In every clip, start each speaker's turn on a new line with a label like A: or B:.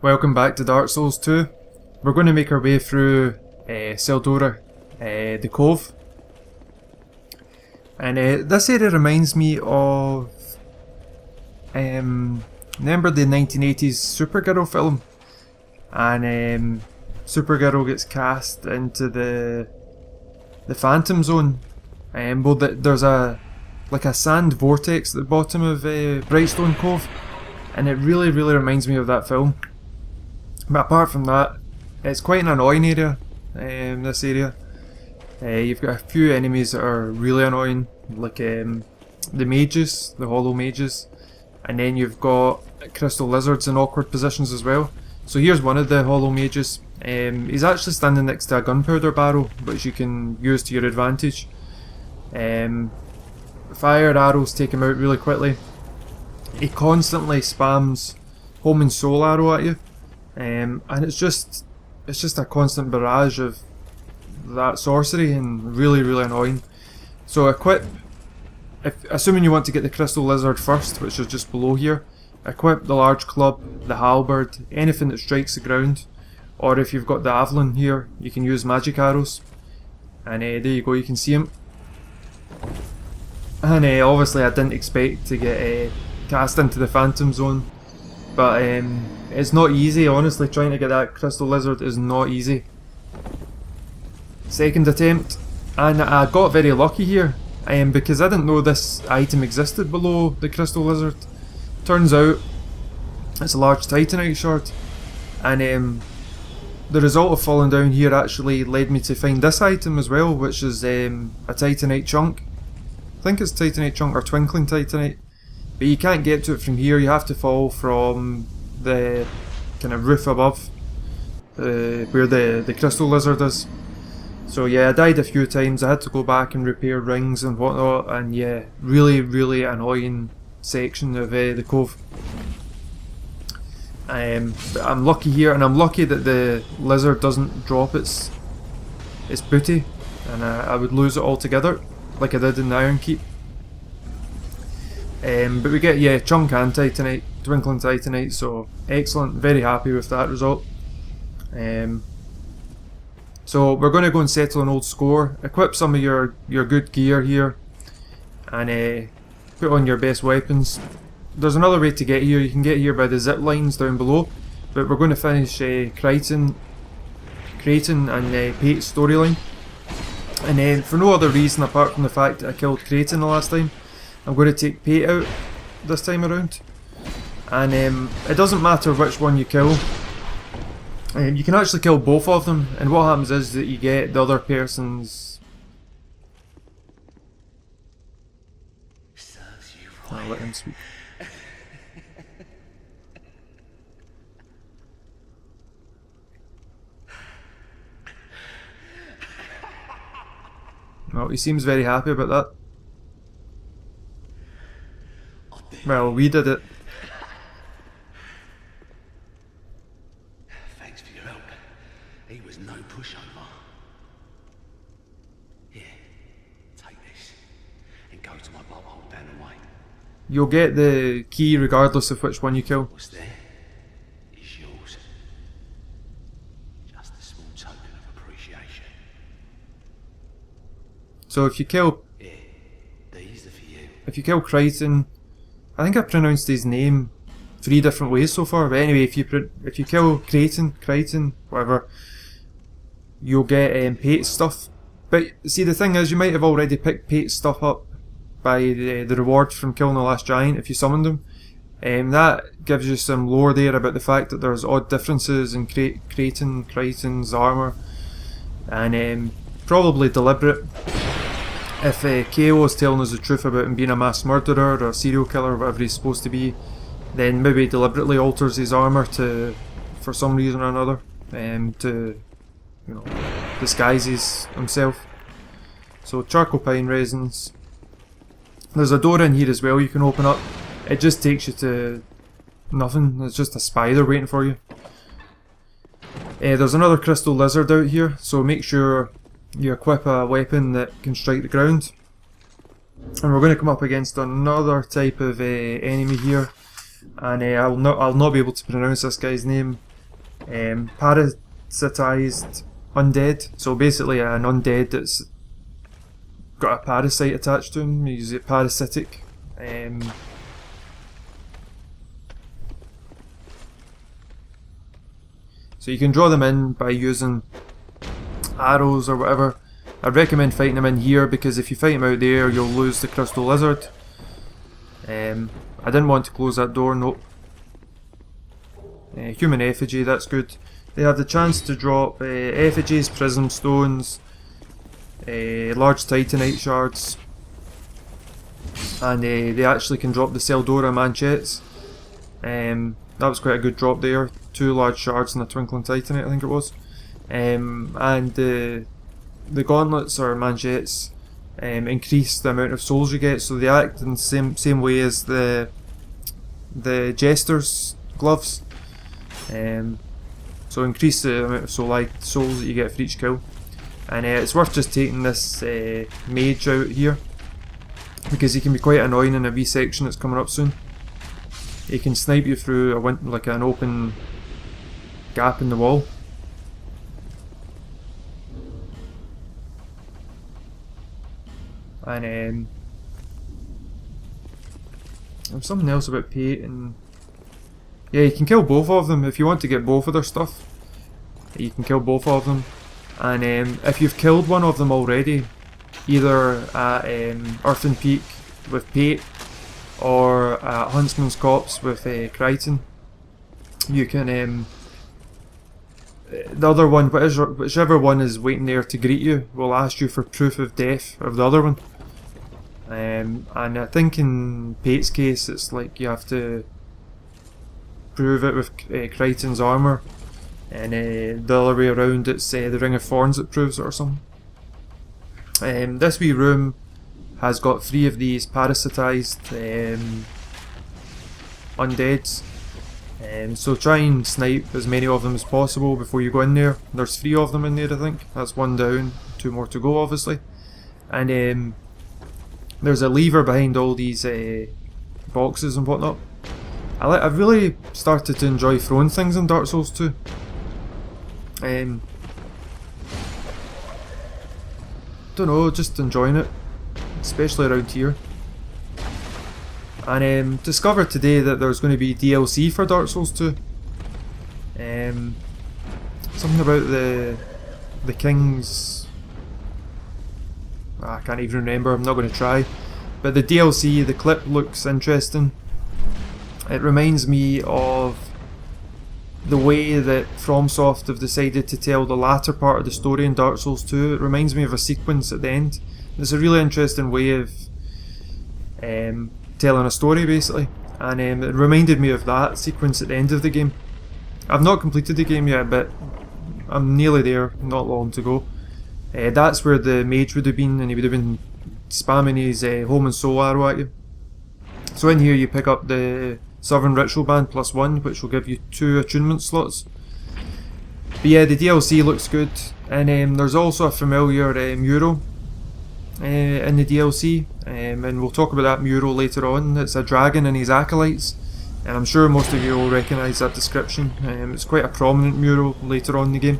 A: Welcome back to Dark Souls 2. We're going to make our way through Tseldora, the Cove. And this area reminds me of... remember the 1980s Supergirl film? And Supergirl gets cast into the Phantom Zone. Well, there's a sand vortex at the bottom of Brightstone Cove. And it really reminds me of that film. But apart from that, it's quite an annoying area, this area. You've got a few enemies that are really annoying, like the mages, the hollow mages. And then you've got crystal lizards in awkward positions as well. So here's one of the hollow mages. He's actually standing next to a gunpowder barrel, which you can use to your advantage. Fire arrows take him out really quickly. He constantly spams home and soul arrow at you. And it's just a constant barrage of that sorcery and really annoying. So equip, assuming you want to get the crystal lizard first, which is just below here, equip the large club, the halberd, anything that strikes the ground, or if you've got the javelin here, you can use magic arrows. And there you go, you can see him. And obviously I didn't expect to get cast into the Phantom Zone, but it's not easy, honestly. Trying to get that crystal lizard is not easy. Second attempt, and I got very lucky here, because I didn't know this item existed below the crystal lizard. Turns out it's a large titanite shard, and the result of falling down here actually led me to find this item as well, which is a titanite chunk. I think it's titanite chunk or twinkling titanite, but you can't get to it from here. You have to fall from the kind of roof above where the crystal lizard is. So yeah, I died a few times. I had to go back and repair rings and whatnot, and yeah, really annoying section of the cove. But I'm lucky here, and I'm lucky that the lizard doesn't drop its booty, and I would lose it altogether, like I did in the Iron Keep. But we get, chunk and titanite, twinkling titanite, so excellent, very happy with that result. So we're going to go and settle an old score, equip some of your good gear here, and put on your best weapons. There's another way to get here. You can get here by the zip lines down below, but we're going to finish Creighton and Pate's storyline. And for no other reason apart from the fact that I killed Creighton the last time, I'm going to take Pate out this time around. And it doesn't matter which one you kill. You can actually kill both of them, and what happens is that you get the other person's... I'll let him speak. Well, he seems very happy about that. Well, we did it.
B: Thanks for your help. He was no pushover. Here, take this and go to my bubble down the way.
A: You'll get the key regardless of which one you kill.
B: What's there is yours. Just a small token of appreciation.
A: So if you kill...
B: Here, these are for you.
A: If you kill Creighton... I think I pronounced his name 3 different ways so far, but anyway, if you kill Creighton, whatever, you'll get Pate's stuff. But see, the thing is, you might have already picked Pate's stuff up by the reward from killing the last giant if you summoned him. That gives you some lore there about the fact that there's odd differences in Creighton's armour, and probably deliberate. If KO is telling us the truth about him being a mass murderer or a serial killer, whatever he's supposed to be, then maybe he deliberately alters his armour for some reason or another, to disguise himself. So charcoal pine resins. There's a door in here as well you can open up. It just takes you to nothing. It's just a spider waiting for you. There's another crystal lizard out here, so make sure you equip a weapon that can strike the ground. And we're going to come up against another type of enemy here, and I'll not be able to pronounce this guy's name. parasitized undead. So basically an undead that's got a parasite attached to him. He's parasitic. So you can draw them in by using arrows or whatever. I'd recommend fighting them in here because if you fight them out there you'll lose the crystal lizard. I didn't want to close that door, nope. Human effigy, that's good. They have the chance to drop effigies, prism stones, large titanite shards, and they actually can drop the Tseldora manchettes. That was quite a good drop there. 2 large shards and a twinkling titanite, I think it was. And the gauntlets or manchettes increase the amount of souls you get, so they act in the same way as the jester's gloves. So increase the amount of souls that you get for each kill. And it's worth just taking this mage out here because he can be quite annoying in a wee section that's coming up soon. He can snipe you through like an open gap in the wall. And there's something else about Pate, and yeah, you can kill both of them if you want to get both of their stuff. You can kill both of them, and if you've killed one of them already, either at Earthen Peak with Pate or at Huntsman's Copse with Creighton, you can the other one, whichever one is waiting there to greet you, will ask you for proof of death of the other one. And I think in Pate's case it's like you have to prove it with Creighton's armour, and the other way around it's the Ring of Thorns that proves it or something. This wee room has got 3 of these parasitized undeads. So try and snipe as many of them as possible before you go in there. There's 3 of them in there, I think. That's 1 down, 2 more to go obviously. And there's a lever behind all these boxes and whatnot. I've really started to enjoy throwing things in Dark Souls 2. Don't know, just enjoying it, especially around here. And discovered today that there's going to be DLC for Dark Souls 2. Something about the king's... I can't even remember, I'm not going to try. But the DLC, the clip looks interesting. It reminds me of the way that FromSoft have decided to tell the latter part of the story in Dark Souls 2. It reminds me of a sequence at the end. It's a really interesting way of telling a story basically, and it reminded me of that sequence at the end of the game. I've not completed the game yet, but I'm nearly there, not long to go. That's where the mage would have been, and he would have been spamming his home and soul arrow at you. So in here you pick up the Southern Ritual Band +1, which will give you 2 attunement slots. But yeah, the DLC looks good, and there's also a familiar mural in the DLC, and we'll talk about that mural later on. It's a dragon and his acolytes, and I'm sure most of you will recognise that description. It's quite a prominent mural later on in the game.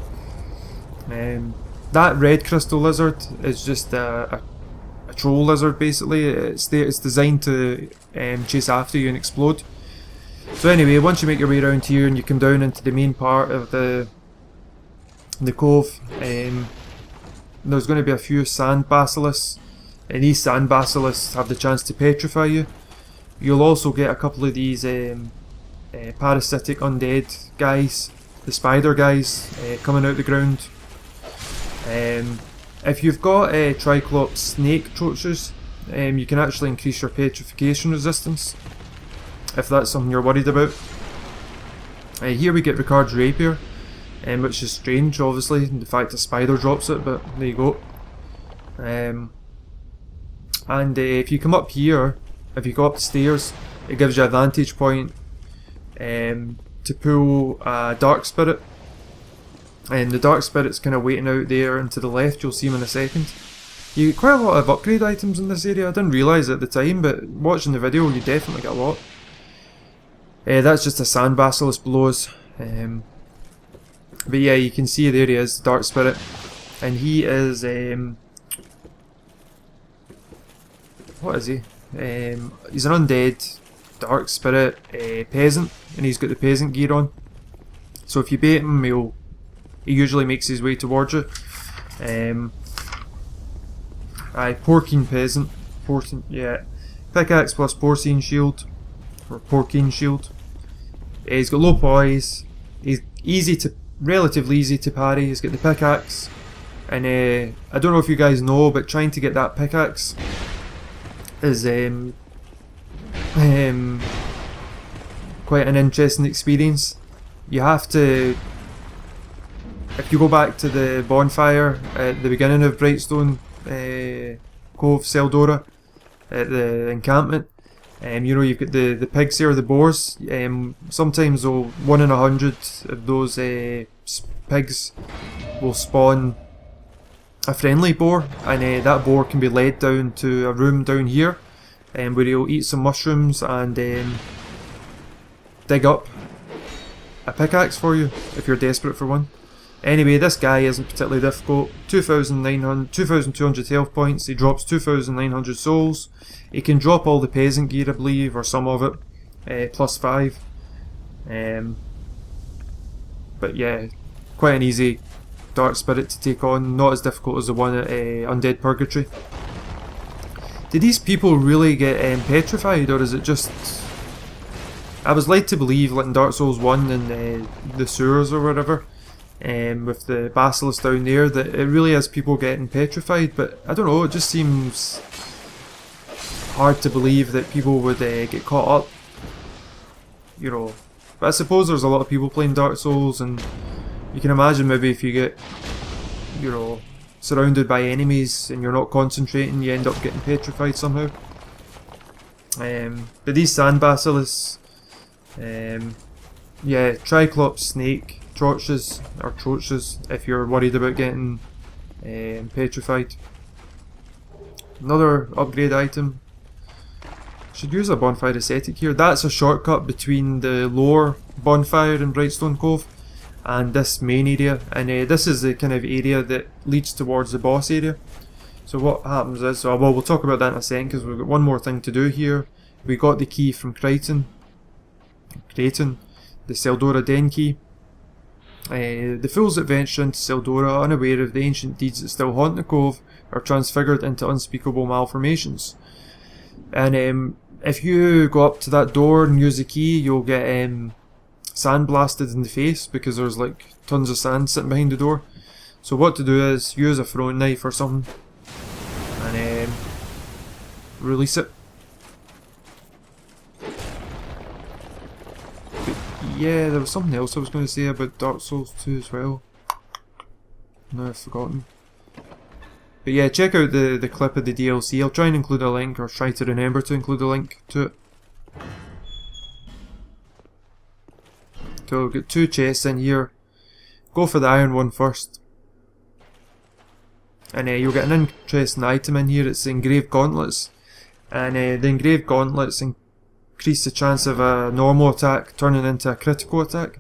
A: That red crystal lizard is just a troll lizard basically. It's designed to chase after you and explode. So anyway, once you make your way around here and you come down into the main part of the cove, there's going to be a few sand basilisks, and these sand basilisks have the chance to petrify you. You'll also get a couple of these parasitic undead guys, the spider guys, coming out the ground. If you've got Triclops snake troches, you can actually increase your petrification resistance, if that's something you're worried about. Here we get Ricard's rapier, which is strange obviously, the fact a spider drops it, but there you go. And if you come up here, if you go up the stairs, it gives you a vantage point to pull a dark spirit. And the dark spirit's kind of waiting out there and to the left, you'll see him in a second. You get quite a lot of upgrade items in this area. I didn't realise at the time, but watching the video you definitely get a lot. That's just a sand basilisk below us. But yeah, you can see there he is, Dark Spirit, and he is what is he? He's an undead Dark Spirit peasant, and he's got the peasant gear on. So if you bait him, he usually makes his way towards you. Porcine peasant, porcine, yeah, pickaxe plus porcine shield, or porcine shield. He's got low poise. He's relatively easy to parry. He's got the pickaxe, and I don't know if you guys know, but trying to get that pickaxe is quite an interesting experience. You have to, if you go back to the bonfire at the beginning of Brightstone Cove, Tseldora, at the encampment, you know, you've got the pigs here, the boars. Sometimes 1 in 100 of those pigs will spawn a friendly boar, and that boar can be led down to a room down here, where he'll eat some mushrooms and dig up a pickaxe for you if you're desperate for one. Anyway, this guy isn't particularly difficult. 2,200 health points. He drops 2,900 souls. He can drop all the peasant gear, I believe, or some of it, plus 5. But yeah, quite an easy Dark Spirit to take on. Not as difficult as the one at Undead Purgatory. Did these people really get petrified, or is it just... I was led to believe, like in Dark Souls 1 and the sewers or whatever, with the basilisk down there, that it really is people getting petrified, but I don't know, it just seems hard to believe that people would get caught up, you know. But I suppose there's a lot of people playing Dark Souls, and you can imagine maybe if you get, you know, surrounded by enemies and you're not concentrating, you end up getting petrified somehow. But these sand basilisks, yeah, Triclops, snake, torches, or troches if you're worried about getting petrified. Another upgrade item. Should use a bonfire ascetic here. That's a shortcut between the lower bonfire in Brightstone Cove and this main area, and this is the kind of area that leads towards the boss area. So what happens is, well, we'll talk about that in a second because we've got one more thing to do here. We got the key from Creighton, the Tseldora Den key. The fools that venture into Tseldora, unaware of the ancient deeds that still haunt the cove, are transfigured into unspeakable malformations. And if you go up to that door and use the key, you'll get sandblasted in the face because there's like tons of sand sitting behind the door. So what to do is use a throwing knife or something and release it. But yeah, there was something else I was going to say about Dark Souls 2 as well. No, I've forgotten. But yeah, check out the clip of the DLC. I'll try and include a link, or try to remember to include a link to it. So we've got 2 chests in here. Go for the iron one first. And you'll get an interesting item in here. It's the engraved gauntlets. And the engraved gauntlets increase the chance of a normal attack turning into a critical attack.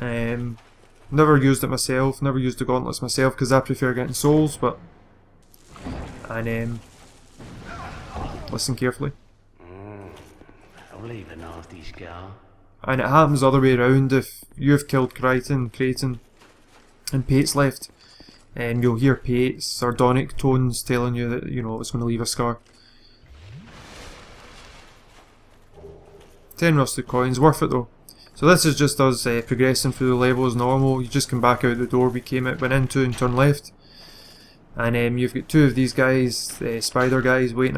A: Never used it myself, never used the gauntlets myself because I prefer getting souls, but... And listen carefully.
B: I'll leave a nasty scar.
A: And it happens the other way around. If you've killed Creighton, and Pate's left, you'll hear Pate's sardonic tones telling you that, you know, it's going to leave a scar. 10 rusted coins, worth it though. So this is just us progressing through the level as normal. You just come back out the door we went into and turn left. And you've got 2 of these guys, spider guys, waiting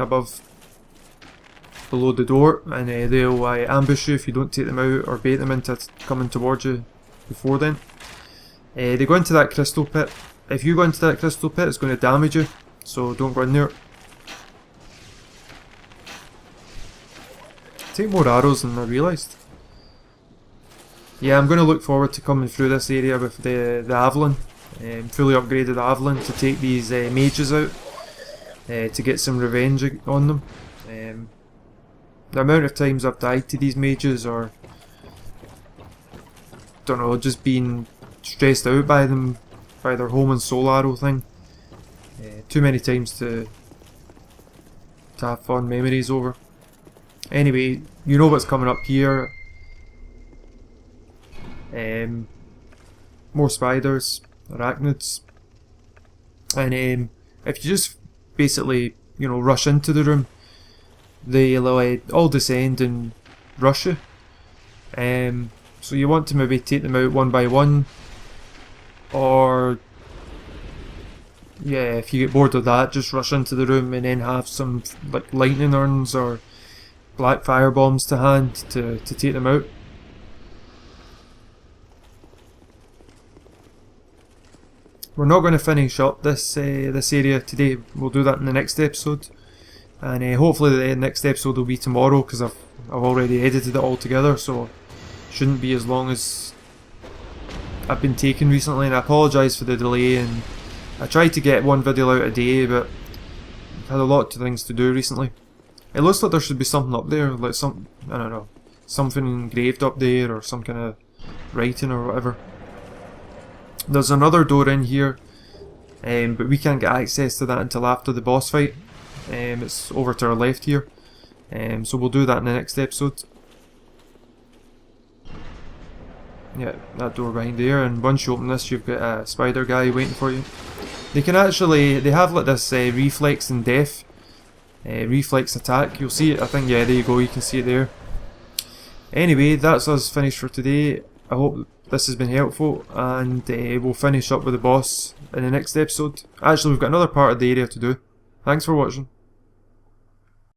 A: below the door, and they'll ambush you if you don't take them out or bait them into coming towards you before then. They go into that crystal pit. If you go into that crystal pit, it's going to damage you, so don't go in there. Take more arrows than I realised. Yeah, I'm going to look forward to coming through this area with the Avalon. Fully upgraded Avalon to take these mages out, to get some revenge on them. The amount of times I've died to these mages, or don't know, just being stressed out by them, by their home and soul arrow thing. Too many times to have fond memories over. Anyway, you know what's coming up here. More spiders, arachnids, and if you just basically, you know, rush into the room, they'll all descend and rush you. So you want to maybe take them out one by one, or yeah, if you get bored of that, just rush into the room and then have some like lightning urns or black fire bombs to hand to take them out. We're not going to finish up this area today. We'll do that in the next episode, and hopefully the next episode will be tomorrow, because I've already edited it all together, so it shouldn't be as long as I've been taking recently. And I apologise for the delay, and I tried to get one video out a day, but I've had a lot of things to do recently. It looks like there should be something up there, like some, I don't know, something engraved up there, or some kind of writing or whatever. There's another door in here, but we can't get access to that until after the boss fight. It's over to our left here, so we'll do that in the next episode. Yeah, that door behind there, and once you open this, you've got a spider guy waiting for you. They can actually, they have like this reflex and death, reflex attack. You'll see it, I think, yeah, there you go, you can see it there. Anyway, that's us finished for today. I hope this has been helpful, and we'll finish up with the boss in the next episode. Actually, we've got another part of the area to do. Thanks for watching.